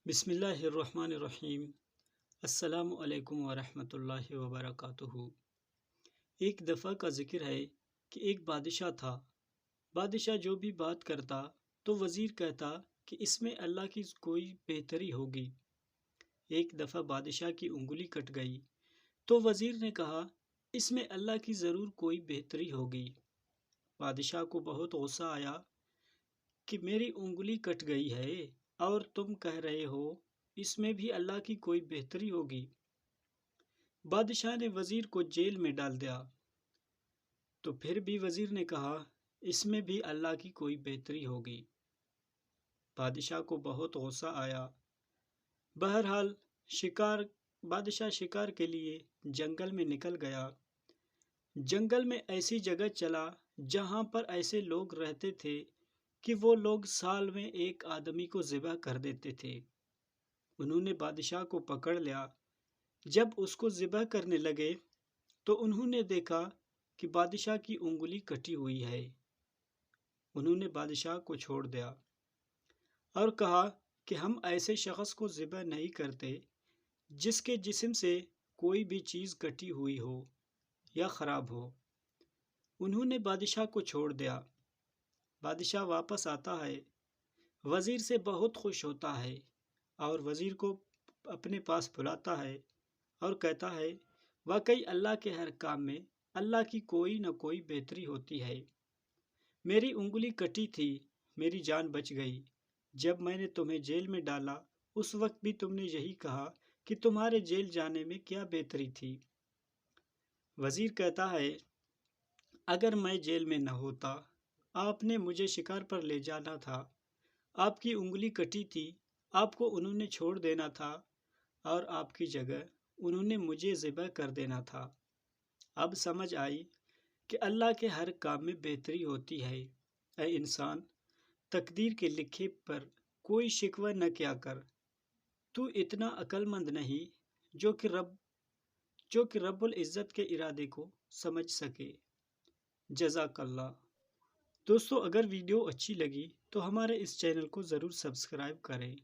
بسم اللہ الرحمن الرحیم۔ السلام علیکم ورحمۃ اللہ وبرکاتہ۔ ایک دفعہ کا ذکر ہے کہ ایک بادشاہ تھا۔ بادشاہ جو بھی بات کرتا تو وزیر کہتا کہ اس میں اللہ کی کوئی بہتری ہوگی۔ ایک دفعہ بادشاہ کی انگلی کٹ گئی تو وزیر نے کہا اس میں اللہ کی ضرور کوئی بہتری ہوگی۔ بادشاہ کو بہت غصہ آیا کہ میری انگلی کٹ گئی ہے اور تم کہہ رہے ہو اس میں بھی اللہ کی کوئی بہتری ہوگی۔ بادشاہ نے وزیر کو جیل میں ڈال دیا تو پھر بھی وزیر نے کہا اس میں بھی اللہ کی کوئی بہتری ہوگی۔ بادشاہ کو بہت غصہ آیا۔ بہرحال بادشاہ شکار کے لیے جنگل میں نکل گیا۔ جنگل میں ایسی جگہ چلا جہاں پر ایسے لوگ رہتے تھے کہ وہ لوگ سال میں ایک آدمی کو ذبح کر دیتے تھے۔ انہوں نے بادشاہ کو پکڑ لیا۔ جب اس کو ذبح کرنے لگے تو انہوں نے دیکھا کہ بادشاہ کی انگلی کٹی ہوئی ہے۔ انہوں نے بادشاہ کو چھوڑ دیا اور کہا کہ ہم ایسے شخص کو ذبح نہیں کرتے جس کے جسم سے کوئی بھی چیز کٹی ہوئی ہو یا خراب ہو۔ انہوں نے بادشاہ کو چھوڑ دیا۔ بادشاہ واپس آتا ہے، وزیر سے بہت خوش ہوتا ہے اور وزیر کو اپنے پاس بلاتا ہے اور کہتا ہے واقعی اللہ کے ہر کام میں اللہ کی کوئی نہ کوئی بہتری ہوتی ہے۔ میری انگلی کٹی تھی، میری جان بچ گئی۔ جب میں نے تمہیں جیل میں ڈالا اس وقت بھی تم نے یہی کہا کہ تمہارے جیل جانے میں کیا بہتری تھی۔ وزیر کہتا ہے اگر میں جیل میں نہ ہوتا، آپ نے مجھے شکار پر لے جانا تھا، آپ کی انگلی کٹی تھی، آپ کو انہوں نے چھوڑ دینا تھا اور آپ کی جگہ انہوں نے مجھے ذبح کر دینا تھا۔ اب سمجھ آئی کہ اللہ کے ہر کام میں بہتری ہوتی ہے۔ اے انسان، تقدیر کے لکھے پر کوئی شکوہ نہ کیا کر۔ تو اتنا عقل مند نہیں جو کہ رب العزت کے ارادے کو سمجھ سکے۔ جزاک اللہ۔ دوستو، اگر ویڈیو اچھی لگی تو ہمارے اس چینل کو ضرور سبسکرائب کریں۔